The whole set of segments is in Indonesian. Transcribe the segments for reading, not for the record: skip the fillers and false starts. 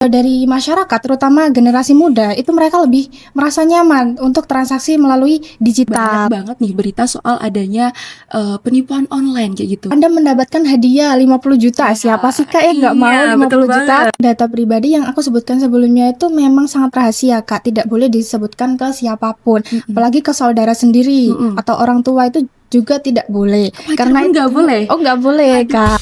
Dari masyarakat, terutama generasi muda, itu mereka lebih merasa nyaman untuk transaksi melalui Banyak digital. banget nih berita soal adanya penipuan online kayak gitu. Anda mendapatkan hadiah 50 juta. Siapa sih Kak yang nggak mau Iya, 50 betul juta? banget. Data pribadi yang aku sebutkan sebelumnya itu memang sangat rahasia Kak. Tidak boleh disebutkan ke siapapun. Mm-mm. Apalagi ke saudara sendiri Mm-mm. atau orang tua itu juga tidak boleh. Pacar Karena pun nggak itu boleh. nggak boleh Kak.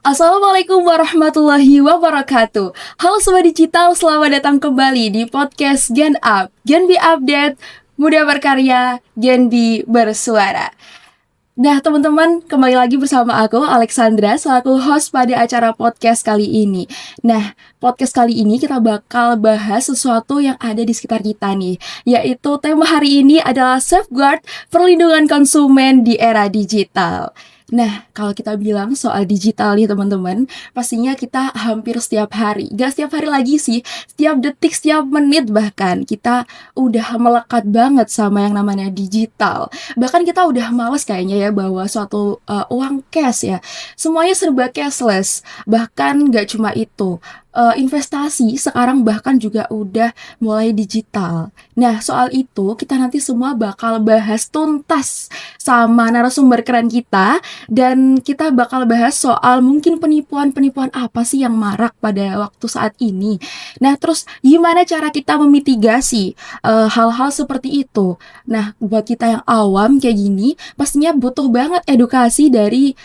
Assalamualaikum warahmatullahi wabarakatuh. Halo Sobat Digital, selamat datang kembali di podcast Gen Up. Gen B Update, mudah berkarya, Gen B bersuara. Nah teman-teman, kembali lagi bersama aku Alexandra selaku host pada acara podcast kali ini. Nah, podcast kali ini kita bakal bahas sesuatu yang ada di sekitar kita nih, yaitu tema hari ini adalah safeguard perlindungan konsumen di era digital. Nah, kalau kita bilang soal digital nih teman-teman, pastinya kita hampir setiap hari, gak setiap hari lagi sih, setiap detik, setiap menit bahkan, kita udah melekat banget sama yang namanya digital. Bahkan kita udah males kayaknya ya bawa suatu uang cash ya. Semuanya serba cashless. Bahkan gak cuma itu, investasi sekarang bahkan juga udah mulai digital. Nah, soal itu kita nanti semua bakal bahas tuntas sama narasumber keren kita, dan kita bakal bahas soal mungkin penipuan-penipuan apa sih yang marak pada waktu saat ini. Nah, terus gimana cara kita memitigasi hal-hal seperti itu. Nah, buat kita yang awam kayak gini, pastinya butuh banget edukasi dari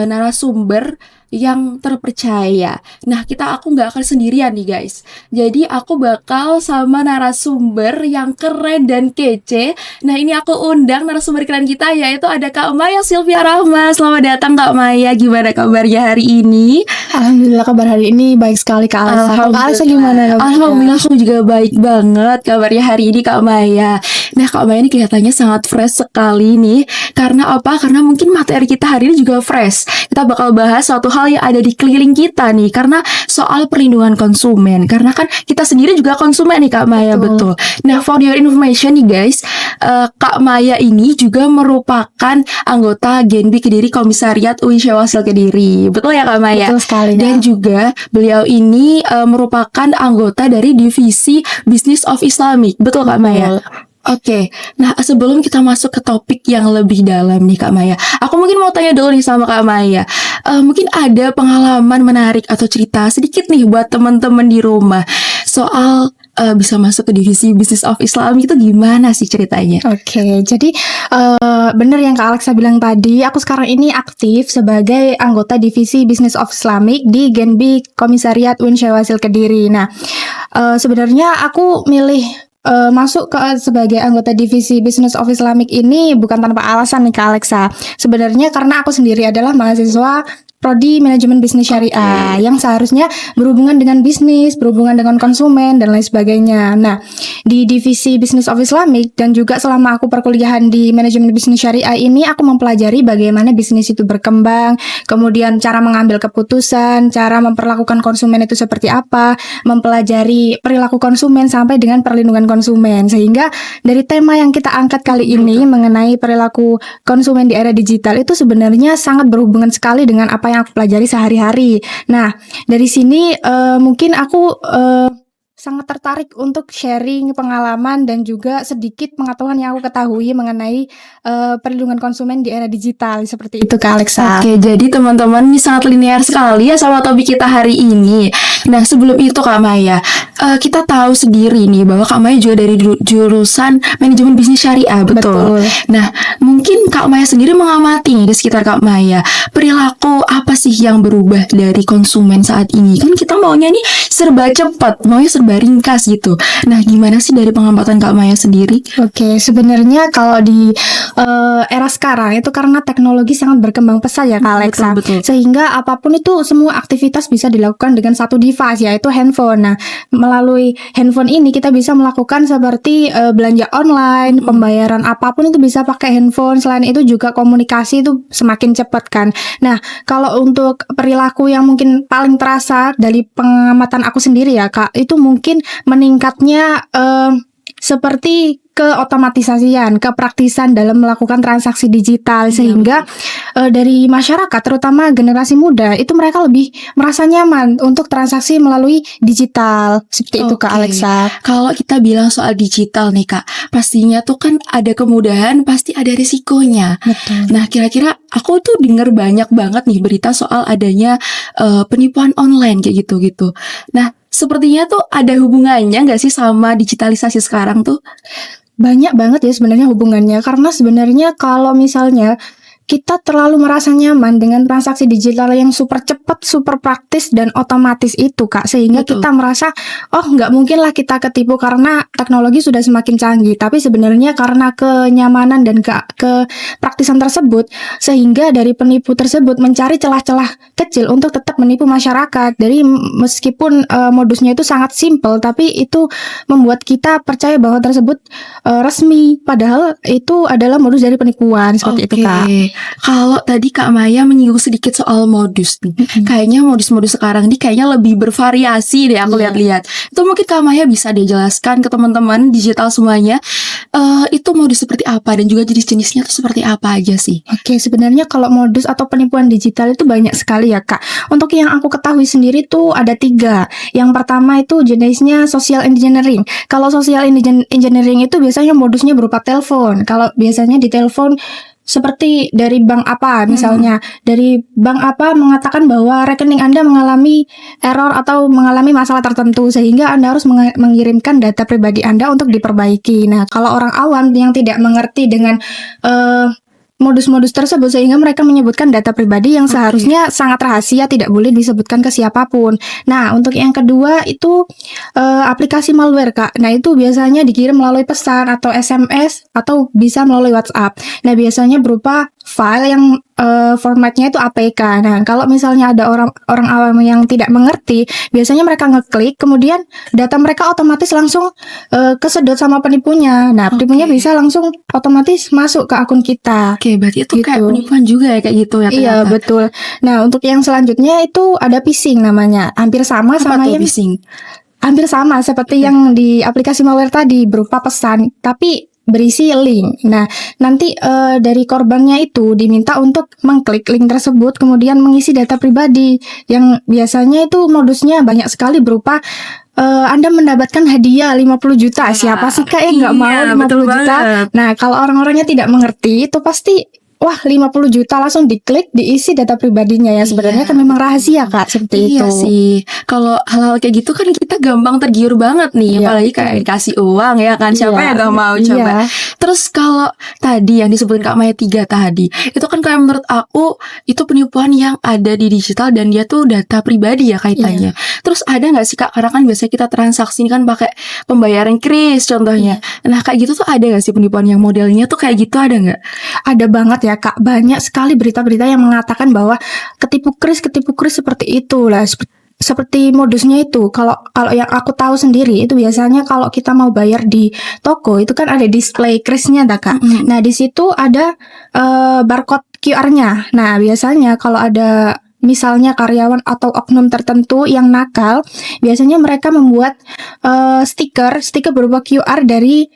narasumber yang terpercaya. Nah, aku nggak akan sendirian nih guys. Jadi aku bakal sama narasumber yang keren dan kece. Nah, ini aku undang narasumber keren kita, yaitu ada Kak Maya Sylvia Rahma. Selamat datang Kak Maya. Gimana kabarnya hari ini? Alhamdulillah kabar hari ini baik sekali Kak Alexa. Kak Alexa gimana kabarnya? Alhamdulillah aku juga baik banget kabarnya hari ini Kak Maya. Nah, Kak Maya ini kelihatannya sangat fresh sekali nih. Karena apa? Karena mungkin materi kita hari ini juga fresh. Kita bakal bahas suatu hal yang ada di keliling kita nih. Karena soal perlindungan konsumen. Karena kan kita sendiri juga konsumen nih Kak Maya, betul. Nah, for your information nih guys, Kak Maya ini juga merupakan anggota Gen B Kediri Komisariat UI Syawaksil Kediri. Betul ya Kak Maya? Betul sekali. Dan juga beliau ini merupakan anggota dari divisi Business of Islamic. Betul Kak Maya? Oke, nah sebelum kita masuk ke topik yang lebih dalam nih Kak Maya, aku mungkin mau tanya dulu nih sama Kak Maya. Mungkin ada pengalaman menarik atau cerita sedikit nih buat teman-teman di rumah soal bisa masuk ke divisi Business of Islam itu gimana sih ceritanya? Oke, jadi bener yang Kak Alexa bilang tadi, aku sekarang ini aktif sebagai anggota divisi Business of Islamic di Gen B Komisariat UIN Syawaksil Kediri. Nah, sebenarnya aku milih masuk sebagai anggota divisi Business of Islamic ini bukan tanpa alasan nih Kak Alexa. Sebenarnya karena aku sendiri adalah mahasiswa Prodi Manajemen Bisnis Syariah yang seharusnya berhubungan dengan bisnis, berhubungan dengan konsumen dan lain sebagainya. Nah, di divisi Business of Islamic dan juga selama aku perkuliahan di Manajemen Bisnis Syariah ini aku mempelajari bagaimana bisnis itu berkembang, kemudian cara mengambil keputusan, cara memperlakukan konsumen itu seperti apa, mempelajari perilaku konsumen sampai dengan perlindungan konsumen. Sehingga dari tema yang kita angkat kali ini mengenai perilaku konsumen di era digital itu sebenarnya sangat berhubungan sekali dengan apa yang aku pelajari sehari-hari. Nah, dari sini mungkin aku sangat tertarik untuk sharing pengalaman dan juga sedikit pengetahuan yang aku ketahui mengenai perlindungan konsumen di era digital seperti itu Kak Alexa. Oke, jadi teman-teman ini sangat linear sekali ya sama topik kita hari ini. Nah, sebelum itu Kak Maya, kita tahu sendiri nih bahwa Kak Maya juga dari jurusan Manajemen Bisnis Syariah, betul? Nah, mungkin Kak Maya sendiri mengamati nih di sekitar Kak Maya, perilaku apa sih yang berubah dari konsumen saat ini? Kan kita maunya nih serba cepat, maunya serba ringkas gitu. Nah, gimana sih dari pengamatan Kak Maya sendiri? Oke, sebenarnya kalau di era sekarang itu karena teknologi sangat berkembang pesat ya Kak Alexa. Betul. Sehingga apapun itu semua aktivitas bisa dilakukan dengan satu device yaitu handphone. Nah, melalui handphone ini kita bisa melakukan seperti belanja online, pembayaran apapun itu bisa pakai handphone. Selain itu juga komunikasi itu semakin cepat kan. Nah, kalau untuk perilaku yang mungkin paling terasa dari pengamatan aku sendiri ya Kak, itu mungkin meningkatnya seperti keotomatisasian, kepraktisan dalam melakukan transaksi digital, sehingga dari masyarakat terutama generasi muda itu mereka lebih merasa nyaman untuk transaksi melalui digital seperti itu Kak Oke. Alexa. Kalau kita bilang soal digital nih Kak, pastinya tuh kan ada kemudahan, pasti ada risikonya. Betul. Nah, kira-kira aku tuh denger banyak banget nih berita soal adanya penipuan online kayak gitu-gitu. Nah, sepertinya tuh ada hubungannya nggak sih sama digitalisasi sekarang tuh? Banyak banget ya sebenarnya hubungannya, karena sebenarnya kalau misalnya kita terlalu merasa nyaman dengan transaksi digital yang super cepat, super praktis dan otomatis itu Kak, sehingga Betul. kita merasa nggak mungkin lah kita ketipu karena teknologi sudah semakin canggih. Tapi sebenarnya karena kenyamanan dan kepraktisan tersebut, sehingga dari penipu tersebut mencari celah-celah kecil untuk tetap menipu masyarakat. Dari meskipun modusnya itu sangat simpel, tapi itu membuat kita percaya bahwa tersebut resmi, padahal itu adalah modus dari penipuan seperti itu Kak. Kalau tadi Kak Maya menyinggung sedikit soal modus nih, kayaknya modus-modus sekarang ini kayaknya lebih bervariasi deh aku Iya. lihat-lihat. Itu mungkin Kak Maya bisa deh jelaskan ke teman-teman digital semuanya, itu modus seperti apa dan juga jenis-jenisnya tuh seperti apa aja sih? Oke, sebenarnya kalau modus atau penipuan digital itu banyak sekali ya Kak. Untuk yang aku ketahui sendiri tuh ada 3. Yang pertama itu jenisnya social engineering. Kalau social engineering itu biasanya modusnya berupa telepon. Kalau biasanya di telepon seperti dari bank apa misalnya, dari bank apa mengatakan bahwa rekening Anda mengalami error atau mengalami masalah tertentu, sehingga Anda harus mengirimkan data pribadi Anda untuk diperbaiki. Nah, kalau orang awam yang tidak mengerti dengan modus-modus tersebut, sehingga mereka menyebutkan data pribadi yang seharusnya sangat rahasia, tidak boleh disebutkan ke siapapun. Nah, untuk yang kedua itu aplikasi malware Kak. Nah, itu biasanya dikirim melalui pesan atau SMS atau bisa melalui WhatsApp. Nah, biasanya berupa file yang formatnya itu APK. Nah, kalau misalnya ada orang awam yang tidak mengerti, biasanya mereka ngeklik, kemudian data mereka otomatis langsung kesedot sama penipunya. Nah, penipunya bisa langsung otomatis masuk ke akun kita. Oke, berarti itu kayak Gitu. penipuan juga ya kayak gitu ya Iya, ternyata. betul. Nah, untuk yang selanjutnya itu ada phishing namanya. Hampir sama Apa tuh yang phishing? hampir sama seperti yang di aplikasi malware tadi, berupa pesan tapi berisi link. Nah, nanti dari korbannya itu diminta untuk mengklik link tersebut, kemudian mengisi data pribadi yang biasanya itu modusnya banyak sekali berupa Anda mendapatkan hadiah 50 juta. Siapa sih Kak yang nggak mau Iya, 50 betul juta? banget. Nah, kalau orang-orangnya tidak mengerti itu pasti 50 juta langsung diklik, diisi data pribadinya ya. Sebenarnya kan memang rahasia Kak, seperti Iya itu. sih, kalau hal-hal kayak gitu kan kita gampang tergiur banget nih, Iya, apalagi kayak dikasih uang ya kan, siapa Iya, yang gak mau iya. coba. Terus kalau tadi yang disebutkan Kak Maya 3 tadi, itu kan kayak menurut aku itu penipuan yang ada di digital dan dia tuh data pribadi ya kaitannya. Terus ada nggak sih Kak, karena kan biasanya kita transaksi ini kan pakai pembayaran kris contohnya. Nah kayak gitu tuh ada nggak sih penipuan yang modelnya tuh kayak gitu, ada nggak? Ada banget ya Kak, banyak sekali berita-berita yang mengatakan bahwa ketipu kris seperti itu lah. Seperti modusnya itu, kalau yang aku tahu sendiri itu biasanya kalau kita mau bayar di toko itu kan ada display krisnya Kak. Nah, di situ ada barcode QR-nya. Nah, biasanya kalau ada misalnya karyawan atau oknum tertentu yang nakal, biasanya mereka membuat stiker berupa QR dari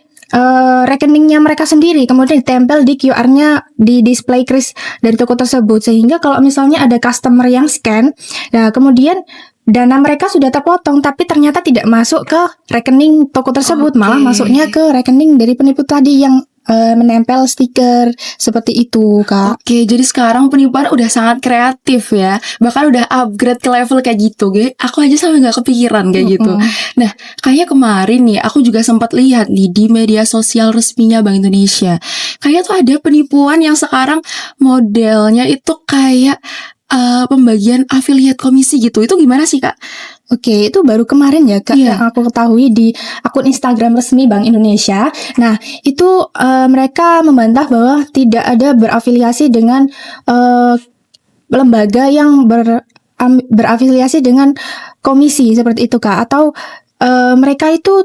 rekeningnya mereka sendiri, kemudian ditempel di QR-nya di display kris dari toko tersebut, sehingga kalau misalnya ada customer yang scan, nah kemudian dana mereka sudah terpotong tapi ternyata tidak masuk ke rekening toko tersebut, malah masuknya ke rekening dari penipu tadi yang menempel stiker seperti itu Kak. Oke, jadi sekarang penipuan udah sangat kreatif ya, bahkan udah upgrade ke level kayak gitu. Aku aja sampai nggak kepikiran kayak gitu. Nah, kayaknya kemarin nih aku juga sempat lihat nih di media sosial resminya Bank Indonesia, kayaknya tuh ada penipuan yang sekarang modelnya itu kayak pembagian afiliat komisi gitu. Itu gimana sih Kak? Oke, itu baru kemarin ya Kak, yang aku ketahui di akun Instagram resmi Bank Indonesia. Nah, itu mereka membantah bahwa tidak ada berafiliasi dengan lembaga yang berafiliasi dengan komisi seperti itu Kak, atau mereka itu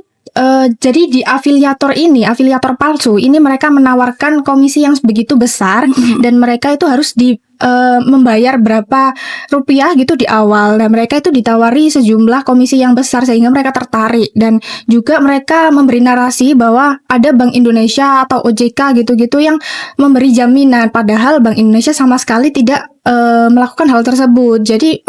jadi di afiliator palsu ini mereka menawarkan komisi yang begitu besar dan mereka itu harus membayar berapa rupiah gitu di awal. Nah, mereka itu ditawari sejumlah komisi yang besar sehingga mereka tertarik, dan juga mereka memberi narasi bahwa ada Bank Indonesia atau OJK gitu-gitu yang memberi jaminan, padahal Bank Indonesia sama sekali tidak melakukan hal tersebut. Jadi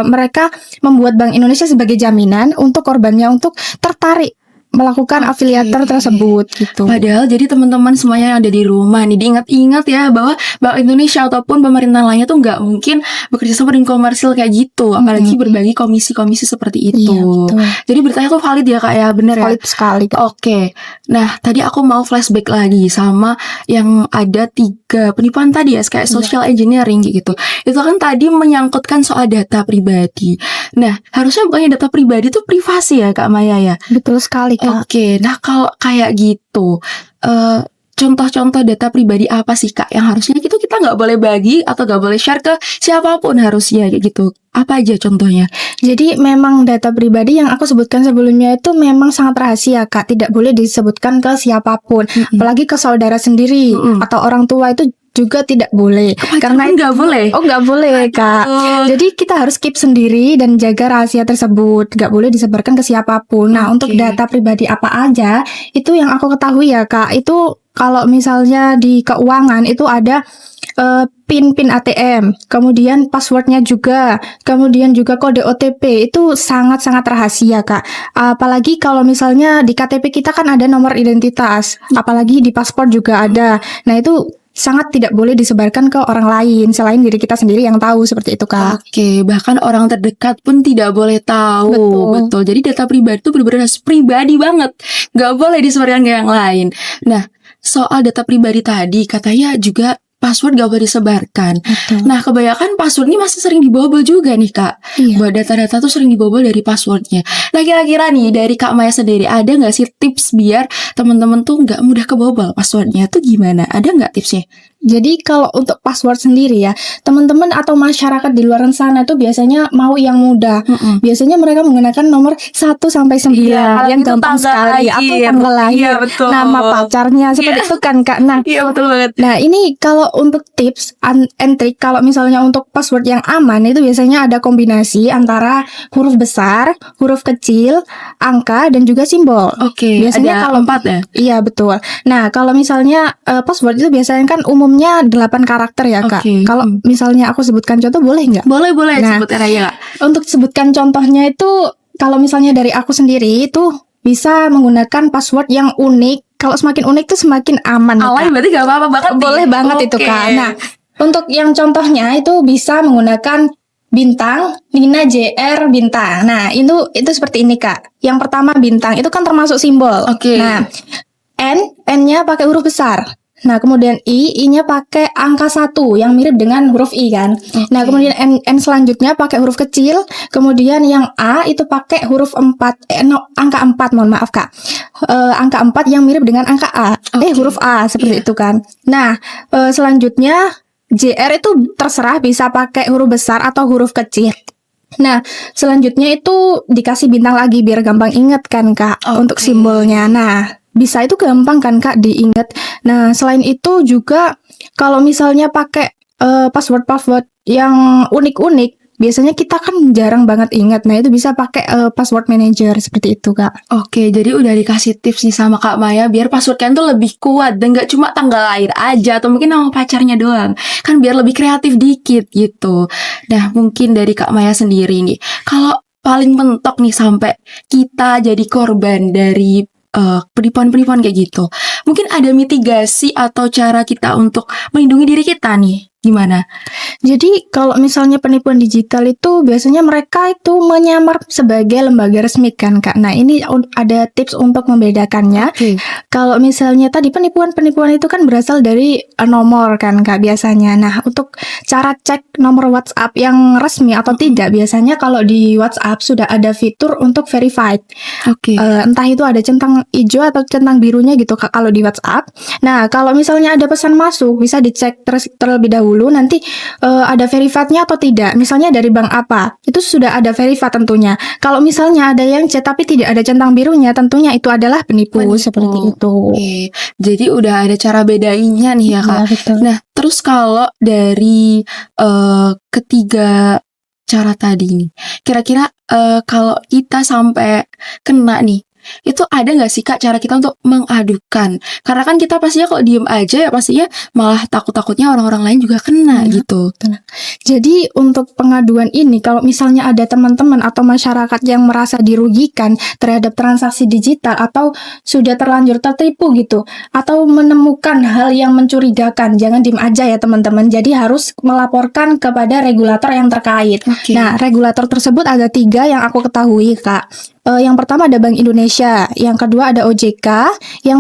mereka membuat Bank Indonesia sebagai jaminan untuk korbannya untuk tertarik melakukan afiliator tersebut gitu. Padahal jadi teman-teman semuanya yang ada di rumah nih diingat-ingat ya bahwa Bank Indonesia ataupun pemerintahan lainnya tuh nggak mungkin bekerja sama dengan komersil kayak gitu, apalagi berbagi komisi-komisi seperti itu. Iya, betul. Jadi beritanya tuh valid ya Kak ya, bener ya? Valid sekali, Kak. Oke, nah tadi aku mau flashback lagi sama yang ada 3 penipuan tadi ya, kayak social engineering gitu. Itu kan tadi menyangkutkan soal data pribadi. Nah, harusnya bukannya data pribadi itu privasi ya Kak Maya ya? Betul sekali, Kak. Oke, nah kalau kayak gitu, contoh-contoh data pribadi apa sih Kak yang harusnya kita nggak boleh bagi atau nggak boleh share ke siapapun harusnya kayak gitu? Apa aja contohnya? Jadi memang data pribadi yang aku sebutkan sebelumnya itu memang sangat rahasia, Kak. Tidak boleh disebutkan ke siapapun, apalagi ke saudara sendiri atau orang tua itu juga tidak boleh. Karena nggak boleh. Oh, nggak boleh, Kak. Jadi kita harus keep sendiri dan jaga rahasia tersebut. Nggak boleh disebarkan ke siapapun. Nah, untuk data pribadi apa aja, itu yang aku ketahui ya, Kak. Itu kalau misalnya di keuangan itu ada PIN ATM, kemudian passwordnya juga, kemudian juga kode OTP, itu sangat-sangat rahasia, Kak. Apalagi kalau misalnya di KTP kita kan ada nomor identitas, apalagi di paspor juga ada. Nah, itu sangat tidak boleh disebarkan ke orang lain selain diri kita sendiri yang tahu, seperti itu, Kak. Oke, bahkan orang terdekat pun tidak boleh tahu. Betul. Jadi data pribadi itu benar-benar pribadi banget, nggak boleh disebarkan ke yang lain. Nah, soal data pribadi tadi katanya juga password gak boleh disebarkan. Betul. Nah, kebanyakan passwordnya masih sering dibobol juga nih Kak. Iya. Buat data-data tuh sering dibobol dari passwordnya. Nah, kira-kira nih dari Kak Maya sendiri ada nggak sih tips biar teman-teman tuh nggak mudah kebobol passwordnya tuh gimana? Ada nggak tipsnya? Jadi kalau untuk password sendiri ya, teman-teman atau masyarakat di luar sana tuh biasanya mau yang mudah. Biasanya mereka menggunakan nomor 1 sampai 9 yang gampang sekali, atau tanggal lahir, nama pacarnya, seperti itu kan, Kak. Nah, iya betul banget. Nah, ini kalau untuk tips and trick, kalau misalnya untuk password yang aman itu biasanya ada kombinasi antara huruf besar, huruf kecil, angka, dan juga simbol. Oke, biasanya ada kalau 4 ya? Iya, betul. Nah, kalau misalnya password itu biasanya kan umumnya 8 karakter ya, Kak. Kalau misalnya aku sebutkan contoh, boleh nggak? Boleh, Nah, sebutin aja Kak. Untuk sebutkan contohnya itu, kalau misalnya dari aku sendiri itu bisa menggunakan password yang unik. Kalau semakin unik tuh semakin aman, Alay Kak. berarti gak apa-apa banget nih. Boleh banget itu, Kak. Nah, untuk yang contohnya itu bisa menggunakan bintang, Nina JR bintang. Nah, itu seperti ini, Kak. Yang pertama bintang, itu kan termasuk simbol. Nah, N-nya pakai huruf besar. Nah, kemudian I-nya pakai angka 1 yang mirip dengan huruf I kan. Nah, kemudian N selanjutnya pakai huruf kecil. Kemudian yang A itu pakai huruf 4, angka 4, mohon maaf, Kak. Angka 4 yang mirip dengan angka A. Huruf A, seperti itu kan. Nah, selanjutnya JR itu terserah bisa pakai huruf besar atau huruf kecil. Nah, selanjutnya itu dikasih bintang lagi biar gampang inget kan, Kak, untuk simbolnya. Nah, bisa itu gampang kan, Kak, diingat. Nah, selain itu juga kalau misalnya pakai password yang unik-unik, biasanya kita kan jarang banget ingat. Nah, itu bisa pakai password manager seperti itu, Kak. Oke, jadi udah dikasih tips nih sama Kak Maya biar password kalian tuh lebih kuat dan gak cuma tanggal lahir aja atau mungkin nama pacarnya doang. Kan biar lebih kreatif dikit gitu. Nah, mungkin dari Kak Maya sendiri nih, kalau paling mentok nih sampai kita jadi korban dari penipuan-penipuan kayak gitu, mungkin ada mitigasi atau cara kita untuk melindungi diri kita nih, gimana? Jadi kalau misalnya penipuan digital itu biasanya mereka itu menyamar sebagai lembaga resmi kan, Kak. Nah, ini ada tips untuk membedakannya. Kalau misalnya tadi penipuan-penipuan itu kan berasal dari nomor kan, Kak, biasanya. Nah, untuk cara cek nomor WhatsApp yang resmi atau tidak, biasanya kalau di WhatsApp sudah ada fitur untuk verified. Entah itu ada centang hijau atau centang birunya gitu, Kak, kalau di WhatsApp. Nah, kalau misalnya ada pesan masuk bisa dicek terlebih dahulu dulu nanti ada verifiednya atau tidak. Misalnya dari bank apa, itu sudah ada verified tentunya. Kalau misalnya ada yang C tapi tidak ada centang birunya, tentunya itu adalah penipu. Seperti itu. Oke, jadi udah ada cara bedainnya nih ya Kak. Iya, betul. Nah, terus kalau dari ketiga cara tadi nih, kira-kira kalau kita sampai kena nih, itu ada nggak sih Kak cara kita untuk mengadukan? Karena kan kita pastinya kalau diem aja ya pastinya malah takut-takutnya orang-orang lain juga kena Iya, gitu. Jadi untuk pengaduan ini, kalau misalnya ada teman-teman atau masyarakat yang merasa dirugikan terhadap transaksi digital atau sudah terlanjur tertipu gitu, atau menemukan hal yang mencurigakan, jangan diem aja ya teman-teman. Jadi harus melaporkan kepada regulator yang terkait. Oke. Nah, regulator tersebut ada 3 yang aku ketahui, Kak. Yang pertama ada Bank Indonesia, yang kedua ada OJK, yang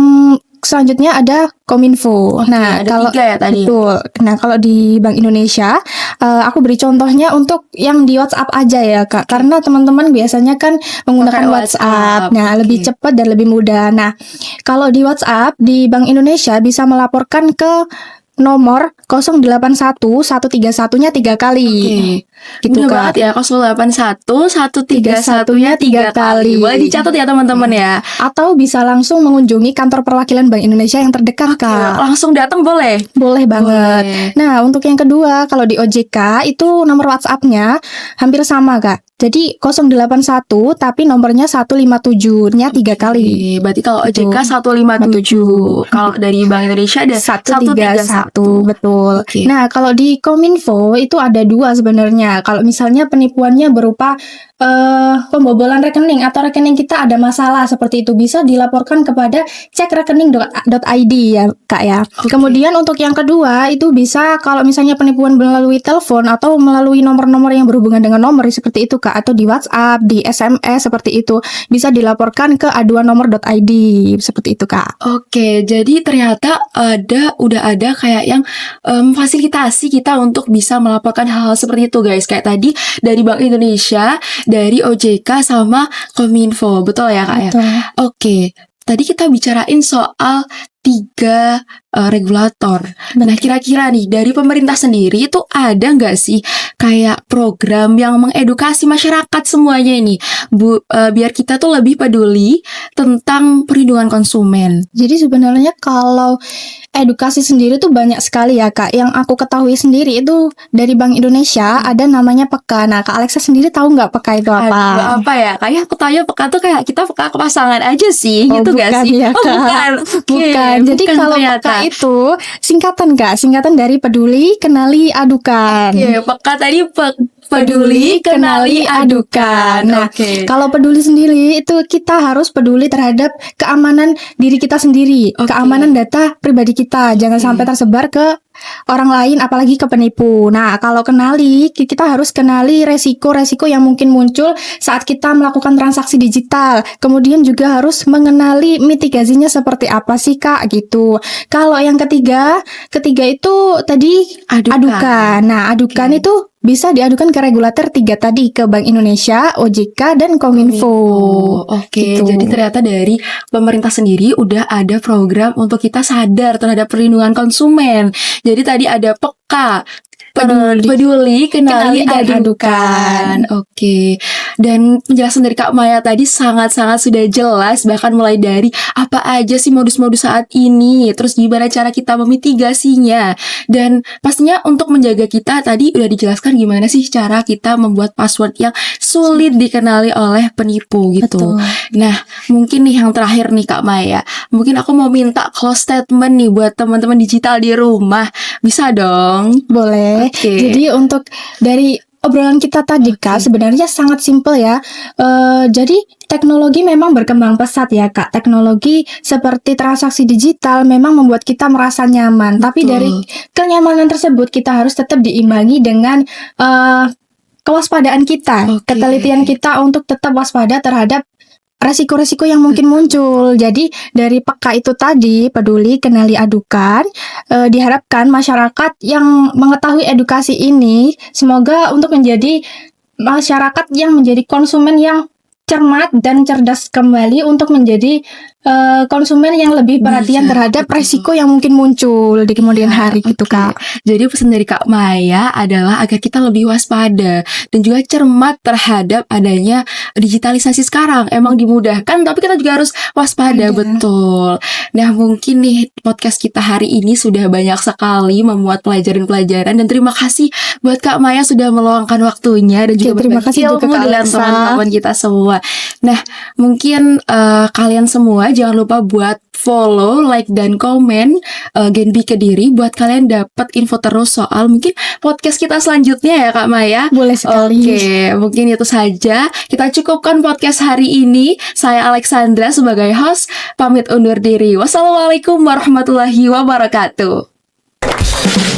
selanjutnya ada Kominfo. Oke, Nah, ada kalau 3 ya tadi. betul. Nah, kalau di Bank Indonesia, aku beri contohnya untuk yang di WhatsApp aja ya, Kak. Karena teman-teman biasanya kan menggunakan Pakai WhatsApp. Nah, oke. lebih cepat dan lebih mudah. Nah, kalau di WhatsApp di Bank Indonesia bisa melaporkan ke nomor 081 131-nya 3 kali. Oke. Gitu, Mudah Kak. banget ya, 081 131-nya 3 kali. Boleh dicatat ya teman-teman ya. Atau bisa langsung mengunjungi kantor perwakilan Bank Indonesia yang terdekat, Kak. Langsung datang boleh? Boleh banget. Boleh. Nah, untuk yang kedua, kalau di OJK itu nomor WhatsApp-nya hampir sama, Kak. Jadi 081 tapi nomornya 157-nya 3 kali. Oke, berarti kalau Gitu. OJK 157. Kalau dari Bank Indonesia ada 131, betul. Oke. Nah, kalau di Kominfo itu ada 2 sebenarnya. Kalau misalnya penipuannya berupa pembobolan rekening atau rekening kita ada masalah seperti itu, bisa dilaporkan kepada cekrekening.id ya, Kak ya. Oke. Kemudian untuk yang kedua itu bisa kalau misalnya penipuan melalui telepon atau melalui nomor-nomor yang berhubungan dengan nomor seperti itu, Kak, atau di WhatsApp, di SMS seperti itu, bisa dilaporkan ke aduannomor.id seperti itu, Kak. Oke, jadi ternyata udah ada kayak yang memfasilitasi kita untuk bisa melaporkan hal-hal seperti itu guys. Kayak tadi dari Bank Indonesia, dari OJK sama Kominfo, betul ya Kak ya? Betul. Oke, tadi kita bicarain soal 3 regulator. Nah, kira-kira nih dari pemerintah sendiri itu ada nggak sih kayak program yang mengedukasi masyarakat semuanya ini, biar kita tuh lebih peduli tentang perlindungan konsumen? Jadi sebenarnya kalau edukasi sendiri tuh banyak sekali ya, Kak. Yang aku ketahui sendiri itu dari Bank Indonesia ada namanya PEKA. Nah, Kak Alexa sendiri tahu nggak PEKA itu apa? Aduh, apa ya? Kayak aku tanya PEKA tuh kayak kita peka ke pasangan aja sih, Oh, gitu bukan gak sih? ya, Oh, Kak. bukan. Oke, Bukan. Jadi bukan kalau ternyata. PEKA itu singkatan, Kak. Singkatan dari peduli, kenali, adukan. Oke, PEKA tadi peduli, kenali, adukan. Nah, Oke. kalau peduli sendiri itu kita harus peduli terhadap keamanan diri kita sendiri, Oke. keamanan data pribadi kita, jangan sampai tersebar ke orang lain, apalagi ke penipu. Nah, kalau kenali, kita harus kenali resiko-resiko yang mungkin muncul saat kita melakukan transaksi digital. Kemudian juga harus mengenali mitigasinya seperti apa sih, Kak, gitu. Kalau yang ketiga itu tadi adukan. Nah, adukan Oke. itu bisa diadukan ke regulator 3 tadi, ke Bank Indonesia, OJK, dan Kominfo. Oke, Gitu. jadi ternyata dari pemerintah sendiri udah ada program untuk kita sadar terhadap perlindungan konsumen. Jadi tadi ada PEKA, peduli, kenali, dan adukan. Oke. Dan penjelasan dari Kak Maya tadi sangat-sangat sudah jelas, bahkan mulai dari apa aja sih modus-modus saat ini, terus gimana cara kita memitigasinya. Dan pastinya untuk menjaga kita tadi udah dijelaskan gimana sih cara kita membuat password yang sulit dikenali oleh penipu gitu. Betul. Nah, mungkin nih yang terakhir nih Kak Maya, mungkin aku mau minta close statement nih buat teman-teman digital di rumah. Bisa dong? Boleh. Oke. Jadi untuk dari obrolan kita tadi, Kak, sebenarnya sangat simpel ya. Jadi teknologi memang berkembang pesat ya, Kak. Teknologi seperti transaksi digital memang membuat kita merasa nyaman. Tapi Betul. dari kenyamanan tersebut kita harus tetap diimbangi dengan kewaspadaan kita, Oke. ketelitian kita untuk tetap waspada terhadap resiko-resiko yang mungkin muncul. Jadi dari PEKA itu tadi, peduli, kenali, adukan, diharapkan masyarakat yang mengetahui edukasi ini semoga untuk menjadi masyarakat yang menjadi konsumen yang cermat dan cerdas kembali untuk menjadi konsumen yang lebih perhatian Bijak, terhadap betul. resiko yang mungkin muncul di kemudian hari gitu, Oke. Kak. Jadi pesan dari Kak Maya adalah agar kita lebih waspada dan juga cermat terhadap adanya digitalisasi sekarang. Emang dimudahkan, tapi kita juga harus waspada, Ada. betul. Nah, mungkin nih podcast kita hari ini sudah banyak sekali memuat pelajaran-pelajaran, dan terima kasih buat Kak Maya sudah meluangkan waktunya dan juga Oke, terima berbagi kasih juga, ilmu Kak dengan Alexa. teman-teman kita semua. Nah, mungkin kalian semua jangan lupa buat follow, like, dan komen Genbi Kediri buat kalian dapat info terus soal mungkin podcast kita selanjutnya ya Kak Maya. Boleh sekali. Oke, mungkin itu saja. Kita cukupkan podcast hari ini. Saya Alexandra sebagai host, pamit undur diri. Wassalamualaikum warahmatullahi wabarakatuh.